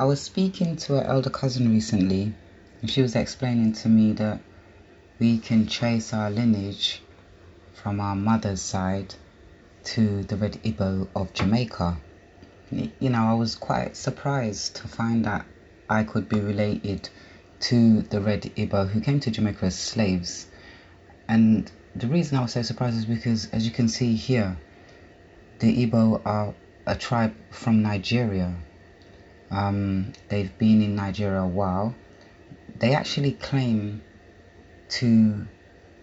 I was speaking to an elder cousin recently, and she was explaining to me that we can trace our lineage from our mother's side to the Red Igbo of Jamaica. I was quite surprised to find that I could be related to the Red Igbo who came to Jamaica as slaves. And the reason I was so surprised is because, as you can see here, the Igbo are a tribe from Nigeria. They've been in Nigeria a while. They actually claim to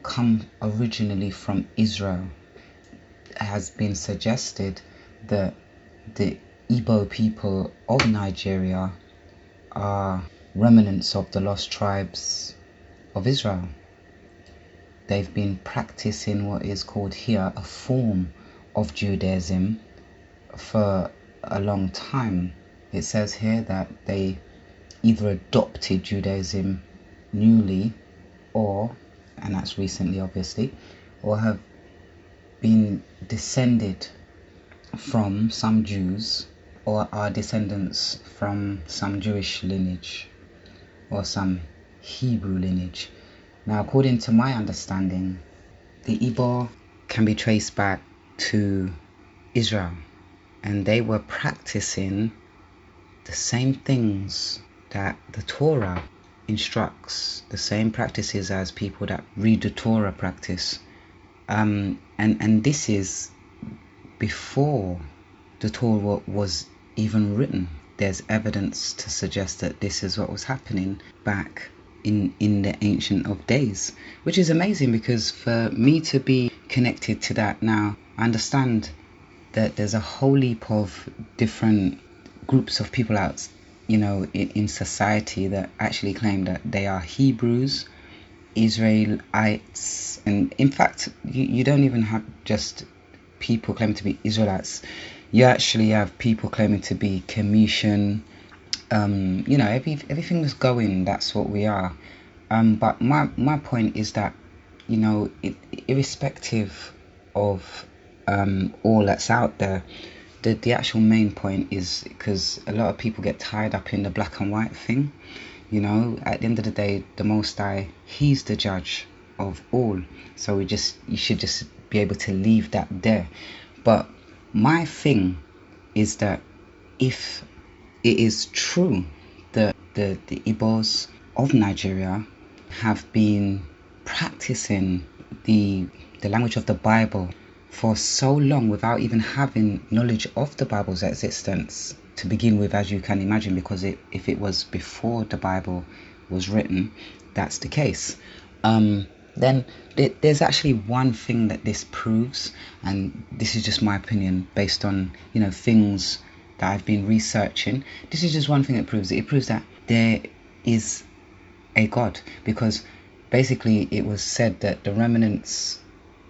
come originally from Israel. It has been suggested that the Igbo people of Nigeria are remnants of the lost tribes of Israel. They've been practicing what is called here a form of Judaism for a long time. It says here that they either adopted Judaism newly and that's recently obviously, or have been descended from some Jews or are descendants from some Jewish lineage or some Hebrew lineage. Now, according to my understanding, the Igbo can be traced back to Israel, and they were practicing the same things that the Torah instructs, the same practices as people that read the Torah practice. And this is before the Torah was even written. There's evidence to suggest that this is what was happening back in the ancient of days, which is amazing, because for me to be connected to that now, I understand that there's a whole heap of different groups of people out, in society that actually claim that they are Hebrews, Israelites, and in fact, you don't even have just people claiming to be Israelites. You actually have people claiming to be Commission. Everything that's going, that's what we are. But my point is that, irrespective of all that's out there, the actual main point is, because a lot of people get tied up in the black and white thing. At the end of the day, the Most High, He's the judge of all. So you should just be able to leave that there. But my thing is that if it is true that the Igbos of Nigeria have been practicing the language of the Bible for so long without even having knowledge of the Bible's existence to begin with, as you can imagine, because if it was before the Bible was written, that's the case. Then there's actually one thing that this proves, and this is just my opinion based on things that I've been researching. This is just one thing that proves it. It proves that there is a God, because basically it was said that the remnants,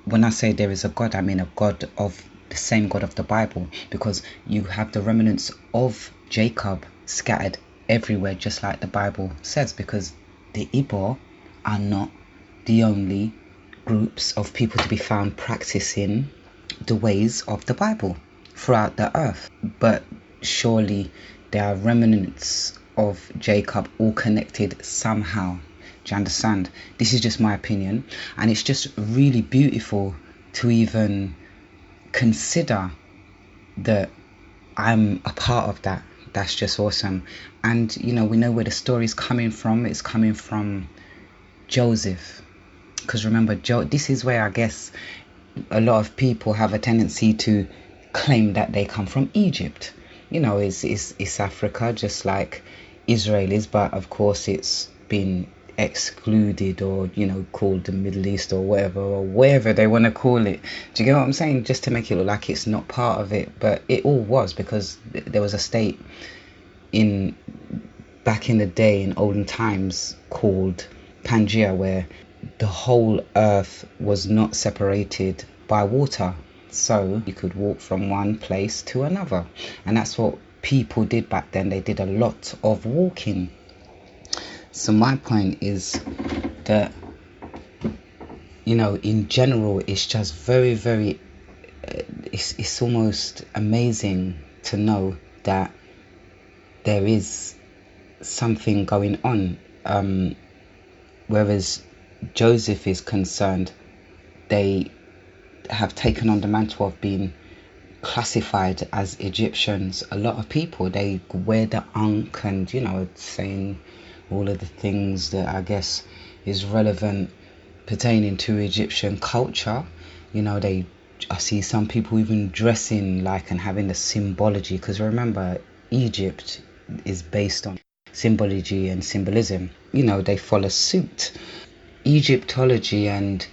when I say there is a God, I mean a God of the same God of the Bible, because you have the remnants of Jacob scattered everywhere, just like the Bible says, because the Igbo are not the only groups of people to be found practicing the ways of the Bible throughout the earth. But surely there are remnants of Jacob all connected somehow. Do you understand? This is just my opinion, and it's just really beautiful to even consider that I'm a part of that. That's just awesome. And we know where the story is coming from. It's coming from Joseph, because remember, this is where I guess a lot of people have a tendency to claim that they come from Egypt. It's Africa, just like Israel is, but of course it's been excluded, or called the Middle East, or whatever they want to call it. Do you get what I'm saying? Just to make it look like it's not part of it, but it all was, because there was a state back in the day, in olden times, called Pangaea, where the whole earth was not separated by water, so you could walk from one place to another, and that's what people did back then. They did a lot of walking. So my point is that, in general, it's just very, very, it's almost amazing to know that there is something going on. Whereas Joseph is concerned, they have taken on the mantle of being classified as Egyptians. A lot of people, they wear the ankh and, saying all of the things that I guess is relevant pertaining to Egyptian culture. I see some people even dressing like and having the symbology, because remember, Egypt is based on symbology and symbolism. They follow suit. Egyptology and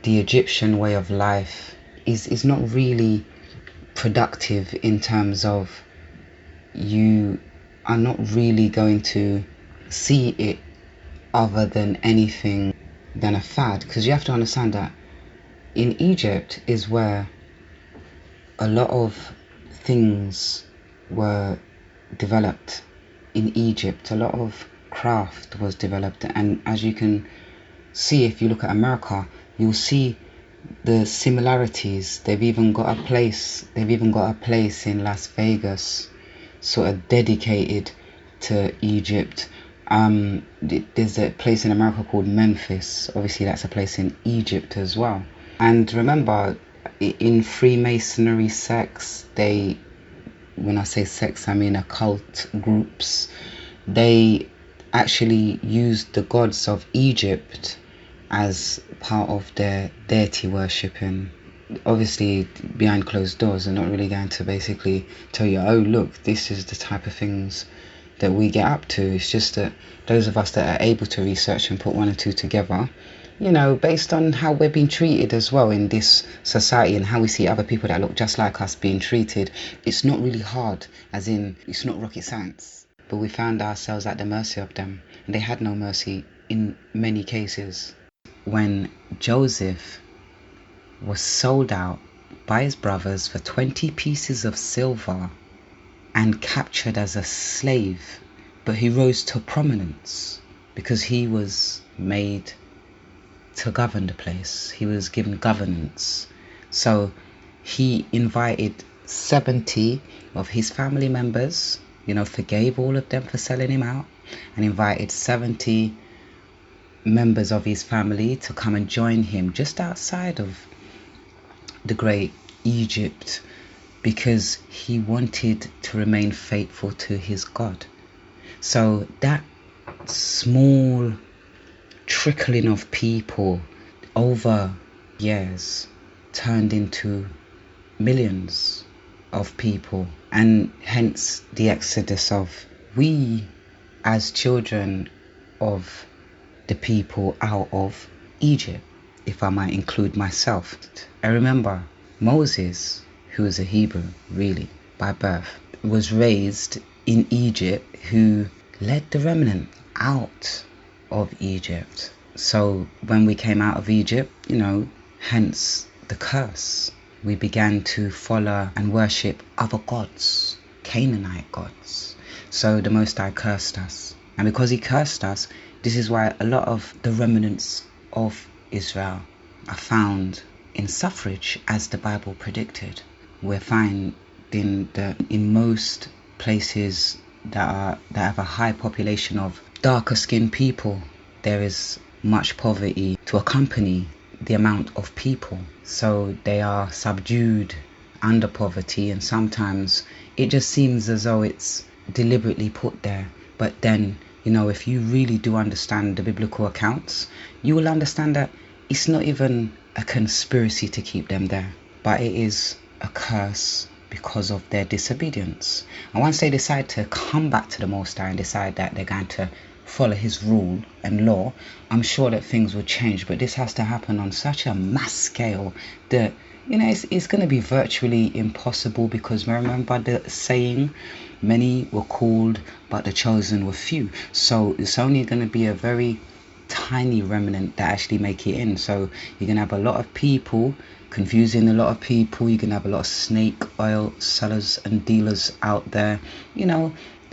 the Egyptian way of life is not really productive, in terms of you are not really going to see it other than anything than a fad, because you have to understand that in Egypt is where a lot of things were developed. In Egypt, a lot of craft was developed, and as you can see, if you look at America, you'll see the similarities. They've even got a place in Las Vegas sort of dedicated to Egypt. There's a place in America called Memphis. Obviously that's a place in Egypt as well. And remember, in Freemasonry sects, when I say sects, I mean occult groups, they actually used the gods of Egypt as part of their deity worshipping. Obviously behind closed doors, they're not really going to basically tell you, oh look, this is the type of things that we get up to. It's just that those of us that are able to research and put one and two together, based on how we're being treated as well in this society, and how we see other people that look just like us being treated, it's not really hard, as in it's not rocket science. But we found ourselves at the mercy of them, and they had no mercy in many cases. When Joseph was sold out by his brothers for 20 pieces of silver and captured as a slave, but he rose to prominence because he was made to govern the place. He was given governance. So he invited 70 of his family members, forgave all of them for selling him out, and invited 70 members of his family to come and join him just outside of the great Egypt, because he wanted to remain faithful to his God. So that small trickling of people over years turned into millions of people, and hence the exodus of we as children of the people out of Egypt, if I might include myself. I remember Moses, who was a Hebrew really by birth, was raised in Egypt, who led the remnant out of Egypt. So when we came out of Egypt, hence the curse. We began to follow and worship other gods, Canaanite gods. So the Most High cursed us. And because he cursed us, this is why a lot of the remnants of Israel are found in suffrage, as the Bible predicted. We're finding that in most places that have a high population of darker skinned people, there is much poverty to accompany the amount of people. So they are subdued under poverty, and sometimes it just seems as though it's deliberately put there. But then, if you really do understand the biblical accounts, you will understand that it's not even a conspiracy to keep them there, but it is a curse because of their disobedience. And once they decide to come back to the Most High and decide that they're going to follow his rule and law, I'm sure that things will change. But this has to happen on such a mass scale that it's going to be virtually impossible, because remember the saying, many were called but the chosen were few. So it's only going to be a very tiny remnant that actually make it in. So you're going to have a lot of people confusing a lot of people. You're going to have a lot of snake oil sellers and dealers out there,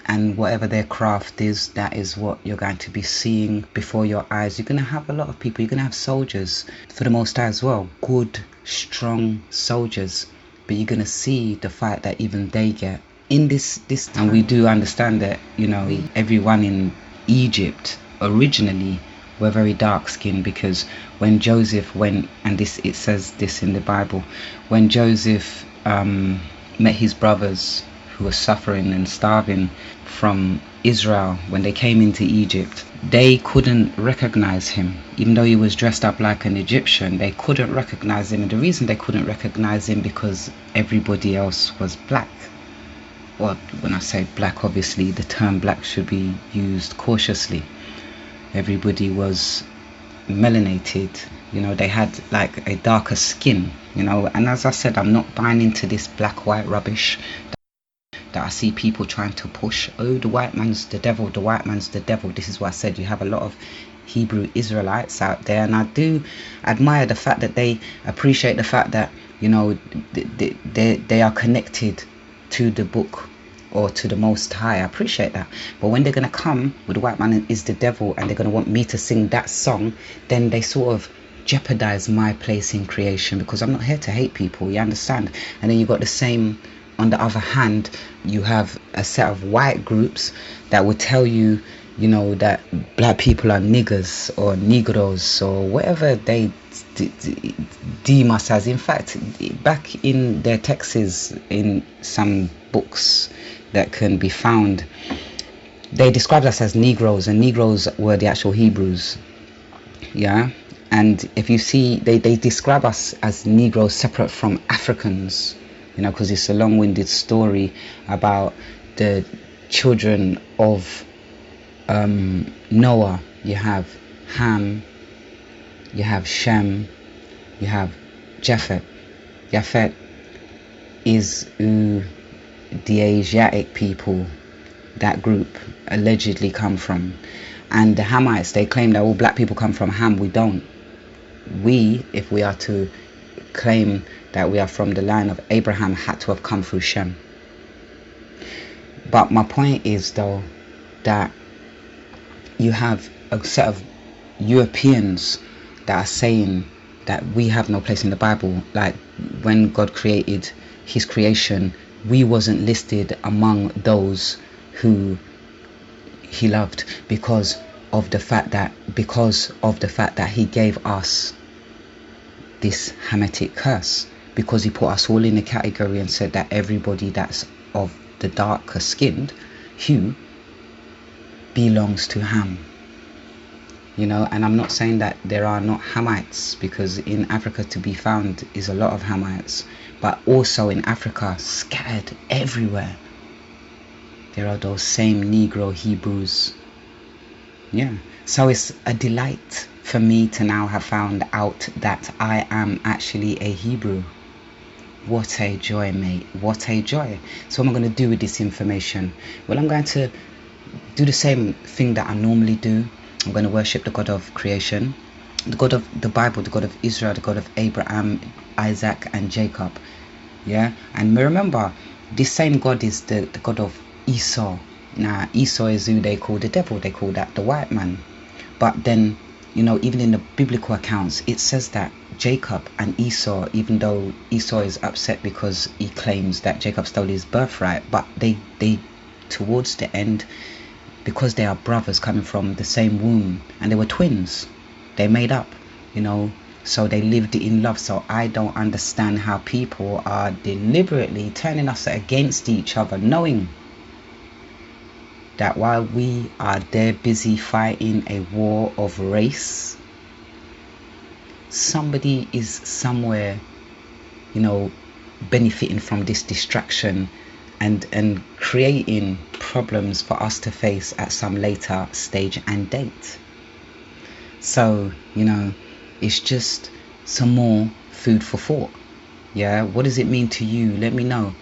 and whatever their craft is, that is what you're going to be seeing before your eyes. You're going to have a lot of people. You're going to have soldiers for the Most High as well, good, strong soldiers, but you're going to see the fight that even they get in this time, and we do understand that, you know, everyone in Egypt originally were very dark skinned, because when Joseph went, and this, it says this in the Bible, when Joseph met his brothers who were suffering and starving from Israel, when they came into Egypt, they couldn't recognize him. Even though he was dressed up like an Egyptian, they couldn't recognize him. And the reason they couldn't recognize him, because everybody else was black. Well, when I say black, obviously the term black should be used cautiously. Everybody was melanated, you know, they had like a darker skin, you know. And as I said, I'm not buying into this black white rubbish that I see people trying to push. Oh, the white man's the devil, the white man's the devil. This is what I said. You have a lot of Hebrew Israelites out there, and I do admire the fact that they appreciate the fact that, you know, they are connected to the book or to the Most High. I appreciate that. But when they're going to come with the white man is the devil, and they're going to want me to sing that song, then they sort of jeopardize my place in creation, because I'm not here to hate people, you understand? And then you've got the same, on the other hand, you have a set of white groups that will tell you, you know, that black people are niggers or negros or whatever they deem us as. In fact, back in their texts, in some books that can be found, they described us as Negroes, and Negroes were the actual Hebrews. Yeah. And if you see, they describe us as Negroes separate from Africans, you know, because it's a long-winded story about the children of Noah. You have Ham, you have Shem, you have Japhet. Japhet is who the Asiatic people, that group, allegedly come from. And the Hamites, they claim that all black people come from Ham. We don't. We, if we are to claim that we are from the line of Abraham, had to have come through Shem. But my point is, though, that you have a set of Europeans that are saying that we have no place in the Bible. Like, when God created his creation, we wasn't listed among those who he loved, because of the fact that he gave us this Hamitic curse, because he put us all in a category and said that everybody that's of the darker skinned hue belongs to Ham. You know, and I'm not saying that there are not Hamites, because in Africa to be found is a lot of Hamites, but also in Africa, scattered everywhere, there are those same Negro Hebrews. Yeah. So it's a delight for me to now have found out that I am actually a Hebrew. What a joy, mate. What a joy. So what am I going to do with this information? Well, I'm going to do the same thing that I normally do. I'm going to worship the God of creation, the God of the Bible, the God of Israel, the God of Abraham, Isaac, and Jacob. Yeah. And remember, this same God is the God of Esau. Now, Esau is who they call the devil. They call that the white man. But then, you know, even in the biblical accounts, it says that Jacob and Esau, even though Esau is upset because he claims that Jacob stole his birthright, but they towards the end, because they are brothers coming from the same womb, and they were twins, they made up, you know, so they lived in love. So I don't understand how people are deliberately turning us against each other, knowing that while we are there busy fighting a war of race, somebody is somewhere, you know, benefiting from this distraction and creating problems for us to face at some later stage and date. So, you know, it's just some more food for thought. Yeah, what does it mean to you? Let me know.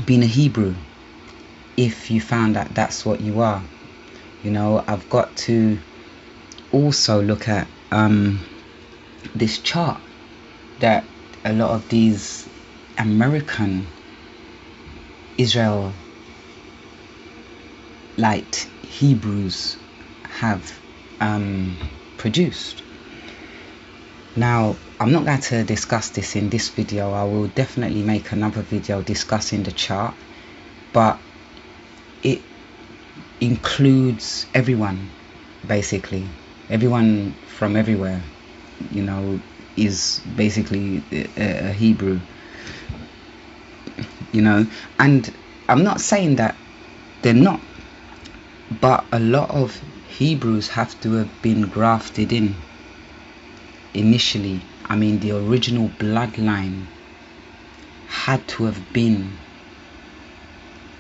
Being a Hebrew, if you found that that's what you are. You know, I've got to also look at this chart that a lot of these American Israelite Hebrews have produced. Now, I'm not going to discuss this in this video. I will definitely make another video discussing the chart, but it includes everyone, basically. Everyone from everywhere, you know, is basically a Hebrew, you know. And I'm not saying that they're not, but a lot of Hebrews have to have been grafted in initially. I mean, the original bloodline had to have been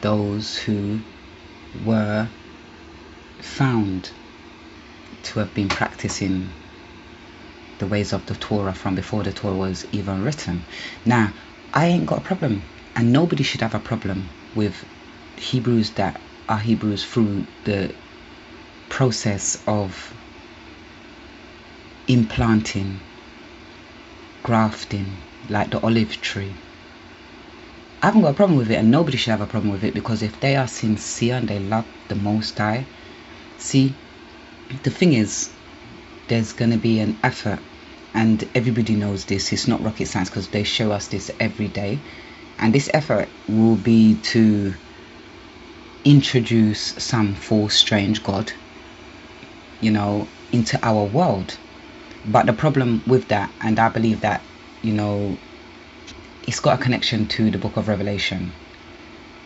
those who were found to have been practicing the ways of the Torah from before the Torah was even written. Now, I ain't got a problem, and nobody should have a problem with Hebrews that are Hebrews through the process of implanting, grafting, like the olive tree. I haven't got a problem with it, and nobody should have a problem with it, because if they are sincere and they love the Most High, see, the thing is, there's going to be an effort, and everybody knows this. It's not rocket science, because they show us this every day, and this effort will be to introduce some false strange god, you know, into our world. But the problem with that, and I believe that, you know, it's got a connection to the book of Revelation,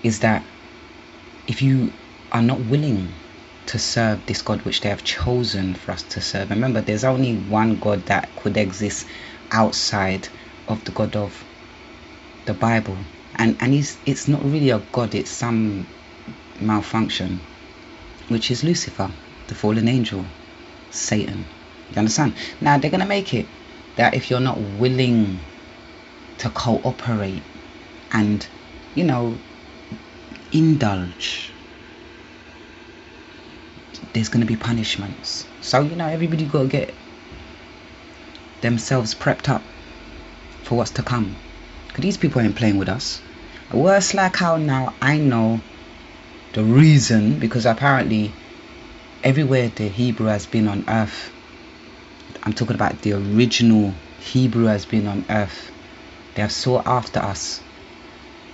is that if you are not willing to serve this God which they have chosen for us to serve, and remember, there's only one God that could exist outside of the God of the Bible, and it's not really a God, it's some malfunction, which is Lucifer, the fallen angel, Satan. You understand? Now, they're going to make it that if you're not willing to cooperate and, you know, indulge, there's going to be punishments. So, you know, everybody got to get themselves prepped up for what's to come, because these people ain't playing with us. Worse, like how now I know the reason, because apparently everywhere the Hebrew has been on earth, I'm talking about the original Hebrew has been on earth, they have sought after us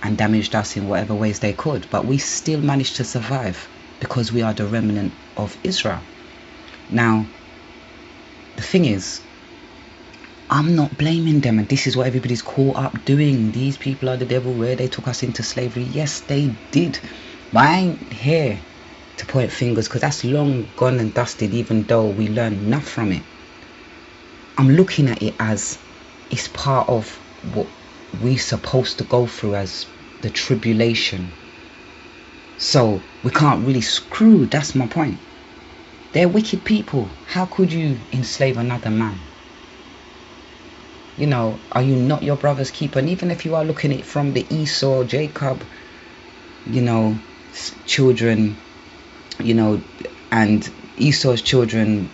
and damaged us in whatever ways they could, but we still managed to survive because we are the remnant of Israel. Now, the thing is, I'm not blaming them, and this is what everybody's caught up doing. These people are the devil, where they took us into slavery. Yes, they did, but I ain't here to point fingers, because that's long gone and dusted, even though we learned enough from it. I'm looking at it as it's part of what we're supposed to go through as the tribulation. So we can't really screw, that's my point. They're wicked people. How could you enslave another man? You know, are you not your brother's keeper? And even if you are looking at it from the Esau, Jacob, you know, children, you know, and Esau's children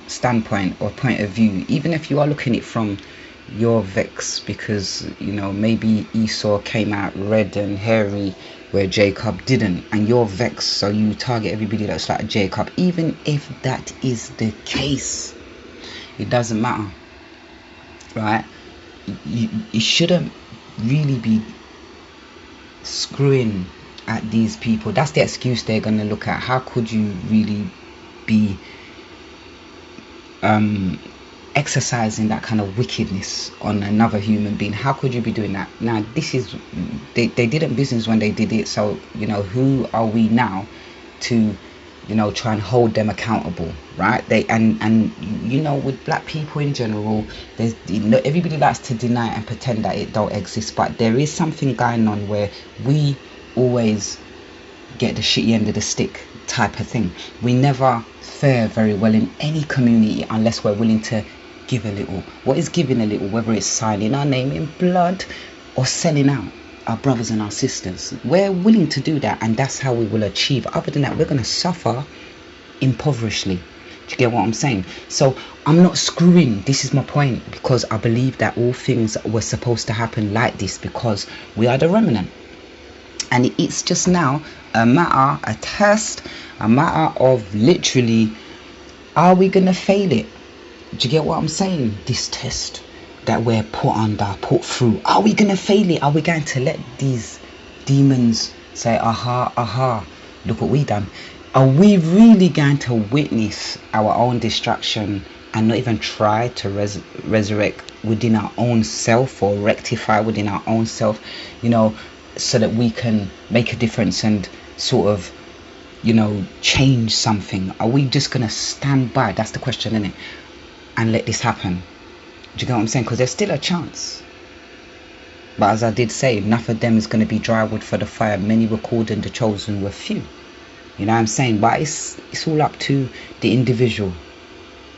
standpoint or point of view, even if you are looking at it from your vex, because, you know, maybe Esau came out red and hairy where Jacob didn't, and you're vexed, so you target everybody that's like Jacob. Even if that is the case, it doesn't matter, right? You shouldn't really be screwing at these people. That's the excuse they're going to look at. How could you really be exercising that kind of wickedness on another human being? How could you be doing that? Now, this is, they didn't business when they did it, so, you know, who are we now to, you know, try and hold them accountable, right? And you know, with black people in general, there's, you know, everybody likes to deny and pretend that it don't exist, but there is something going on where we always get the shitty end of the stick type of thing. We never fare very well in any community unless we're willing to give a little. What is giving a little? Whether it's signing our name in blood or selling out our brothers and our sisters, we're willing to do that, and that's how we will achieve. Other than that, we're going to suffer impoverishedly. Do you get what I'm saying? So I'm not screwing, this is my point, because I believe that all things were supposed to happen like this because we are the remnant. And it's just now a matter, a test, a matter of literally, are we going to fail it? Do you get what I'm saying? This test that we're put through, are we gonna fail it? Are we going to let these demons say, aha, aha, look what we done? Are we really going to witness our own destruction and not even try to resurrect within our own self, or rectify within our own self, so that we can make a difference and sort of, change something? Are we just gonna stand by? That's the question, isn't it? And let this happen? Do you get what I'm saying? Because there's still a chance. But as I did say, enough of them is going to be dry wood for the fire. Many were called and the chosen were few. You know what I'm saying? But it's all up to the individual.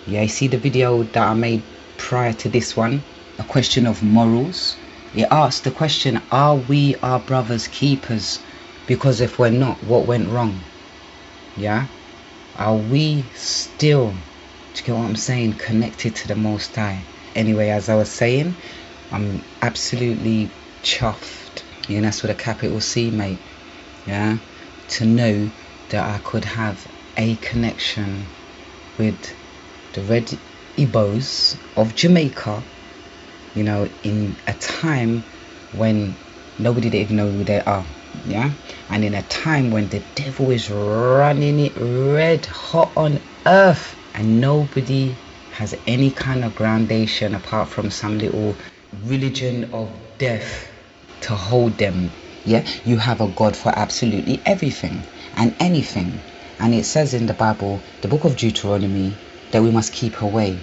Yeah, you see the video that I made prior to this one? A question of morals. It asked the question, are we our brother's keepers? Because if we're not, what went wrong? Yeah? Are we still, do you get what I'm saying, connected to the Most High? Anyway, as I was saying, I'm absolutely chuffed. Yeah, that's with a capital C, mate. Yeah? To know that I could have a connection with the Red Igbos of Jamaica, in a time when nobody didn't even know who they are. Yeah? And in a time when the devil is running it red hot on earth and nobody has any kind of groundation apart from some little religion of death to hold them. Yeah, you have a God for absolutely everything and anything. And it says in the Bible, the book of Deuteronomy, that we must keep away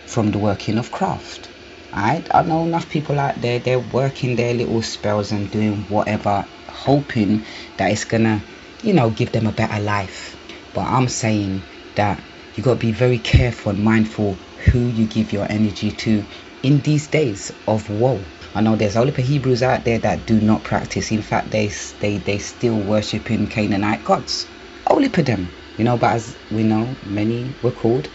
from the working of craft. Alright, I know enough people out there, they're working their little spells and doing whatever, hoping that it's gonna, give them a better life. But I'm saying that you got to be very careful and mindful who you give your energy to in these days of woe. I know there's a lot of Hebrews out there that do not practice. In fact, they still worshiping Canaanite gods. Only for them, but as we know, many were called.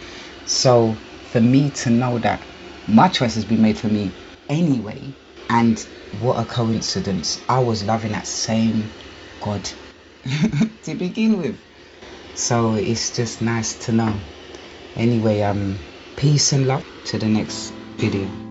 So for me to know that my choice has been made for me anyway, and what a coincidence, I was loving that same God to begin with. So it's just nice to know. Anyway, peace and love to the next video.